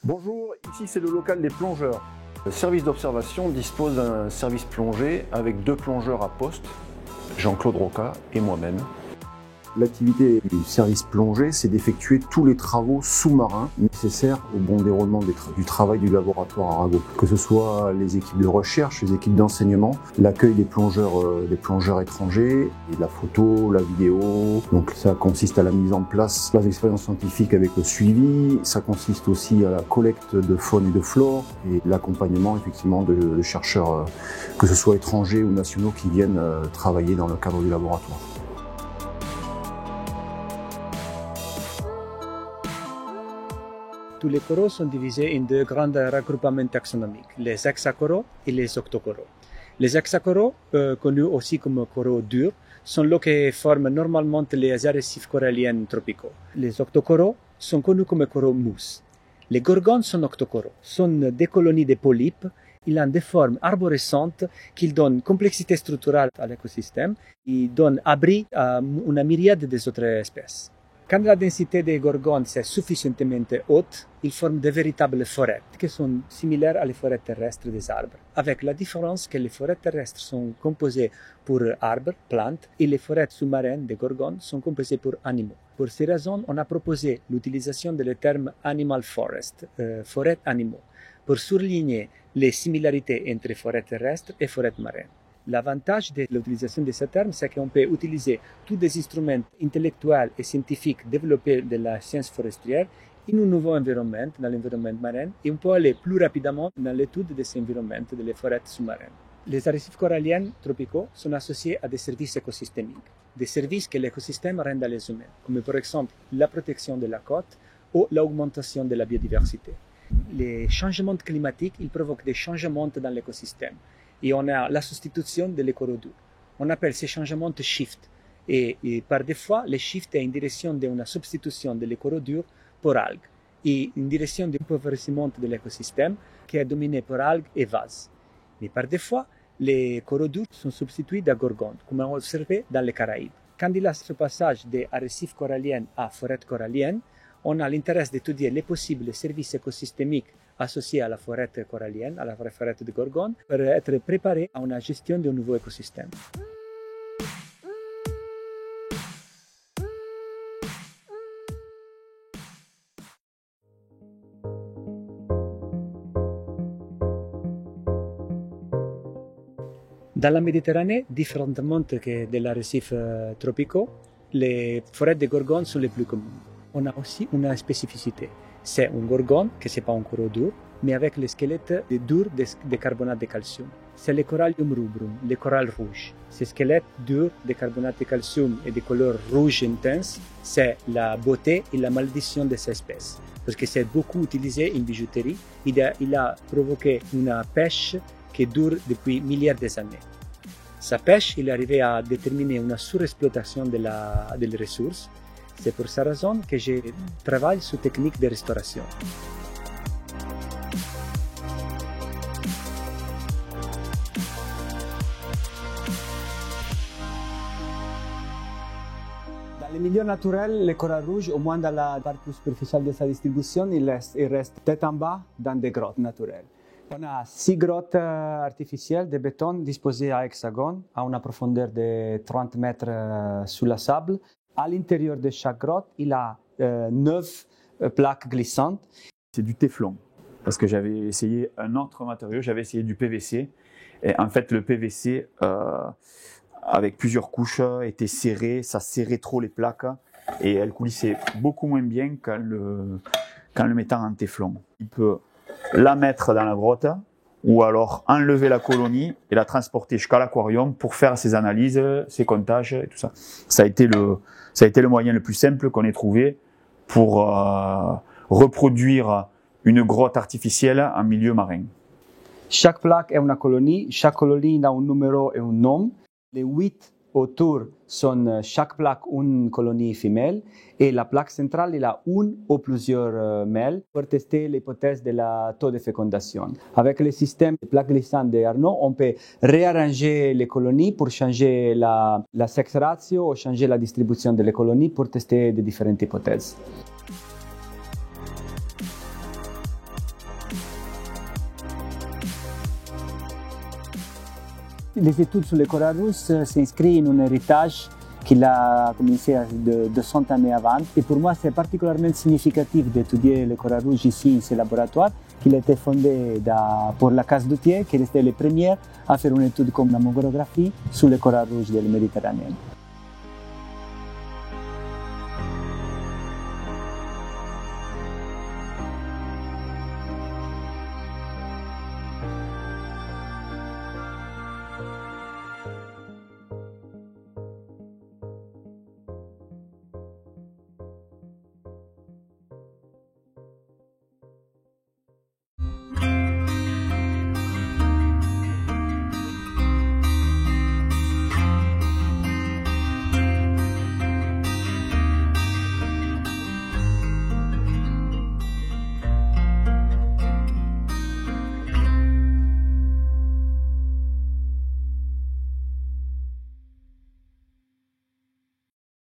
Bonjour, ici c'est le local des plongeurs. Le service d'observation dispose d'un service plongée avec 2 plongeurs à poste, Jean-Claude Roca et moi-même. L'activité du service plongée, c'est d'effectuer tous les travaux sous-marins nécessaires au bon déroulement du travail du laboratoire Arago. Que ce soit les équipes de recherche, les équipes d'enseignement, l'accueil des plongeurs étrangers, et la photo, la vidéo. Donc ça consiste à la mise en place des expériences scientifiques avec le suivi. Ça consiste aussi à la collecte de faune et de flore et l'accompagnement effectivement de chercheurs, que ce soit étrangers ou nationaux, qui viennent travailler dans le cadre du laboratoire. Tous les coraux sont divisés en 2 grands regroupements taxonomiques, les hexacoraux et les octocoraux. Les hexacoraux, connus aussi comme coraux durs, sont ceux qui forment normalement les récifs coralliens tropicaux. Les octocoraux sont connus comme coraux mousse. Les gorgones sont octocoraux, sont des colonies de polypes. Ils ont des formes arborescentes qui donnent complexité structurelle à l'écosystème et donnent abri à une myriade d'autres espèces. Quand la densité des gorgones est suffisamment haute, ils forment de véritables forêts qui sont similaires à les forêts terrestres des arbres, avec la différence que les forêts terrestres sont composées pour arbres, plantes, et les forêts sous-marines des gorgones sont composées pour animaux. Pour ces raisons, on a proposé l'utilisation du terme animal forest, forêt animaux, pour souligner les similarités entre forêts terrestres et forêts marines. L'avantage de l'utilisation de ce terme, c'est qu'on peut utiliser tous des instruments intellectuels et scientifiques développés de la science forestière in un nouveau environnement, dans l'environnement marin, et on peut aller plus rapidement dans l'étude de ces environnements, des forêts sous-marines. Les récifs coralliens tropicaux sont associés à des services écosystémiques, des services que l'écosystème rend à les humains, comme par exemple la protection de la côte ou l'augmentation de la biodiversité. Les changements climatiques, ils provoquent des changements dans l'écosystème. Et on a la substitution de l'écoraux dur. On appelle ces changements shift. Et par des fois, le shift est en direction d'une substitution de l'écoraux dur pour algues et en direction d'un appauvrissement de l'écosystème qui est dominé par algues et vases. Mais par des fois, les coraux durs sont substitués de gorgones, comme on a observé dans les Caraïbes. Quand il y a ce passage des récifs coralliens à forêts coralliennes, on a l'intérêt d'étudier les possibles services écosystémiques associés à la forêt corallienne, à la forêt de gorgone, pour être préparé à une gestion d'un nouveau écosystème. Dans la Méditerranée, différemment que des récifs tropicaux, les forêts de gorgone sont les plus communes. On a aussi une spécificité. C'est un gorgone, que ce n'est pas un coraux dur, mais avec le squelette dur de carbonate de calcium. C'est le Corallium rubrum, le corail rouge. Ce squelette dur de carbonate de calcium et de couleur rouge intense, c'est la beauté et la malédiction de cette espèce. Parce que c'est beaucoup utilisé en bijouterie. Il a provoqué une pêche qui dure depuis milliards d'années. Sa pêche, il est arrivé à déterminer une surexploitation des ressources. C'est pour cette raison que je travaille sur techniques de restauration. Dans les milieux naturels, le corail rouge, au moins dans la partie superficielle de sa distribution, il reste tête en bas dans des grottes naturelles. On a 6 grottes artificielles de béton disposées à hexagone, à une profondeur de 30 mètres sous le sable. À l'intérieur de chaque grotte, il y a 9 plaques glissantes. C'est du téflon, parce que j'avais essayé un autre matériau, j'avais essayé du PVC. Et en fait, le PVC, avec plusieurs couches, était serré, ça serrait trop les plaques et elles coulissaient beaucoup moins bien qu'en le mettant en téflon. Il peut la mettre dans la grotte ou alors enlever la colonie et la transporter jusqu'à l'aquarium pour faire ses analyses, ses comptages et tout ça. Ça a été le moyen le plus simple qu'on ait trouvé pour reproduire une grotte artificielle en milieu marin. Chaque plaque est une colonie, chaque colonie a un numéro et un nom. Les 8 autour sont chaque plaque une colonie femelle et la plaque centrale il a une ou plusieurs mâles pour tester l'hypothèse de la taux de fécondation. Avec le système de plaques glissantes de Arnaud, on peut réarranger les colonies pour changer la sex ratio ou changer la distribution de les colonies pour tester de différentes hypothèses. Les études sur le corail rouge s'inscrivent en un héritage qu'il a commencé de 200 années avant. Et pour moi, c'est particulièrement significatif d'étudier le corail rouge ici, in ce laboratoire, qu'il a été fondé pour la Case Duthiers, qui était le premier à faire une étude comme la mammographie sur le corail rouge de la Méditerranée.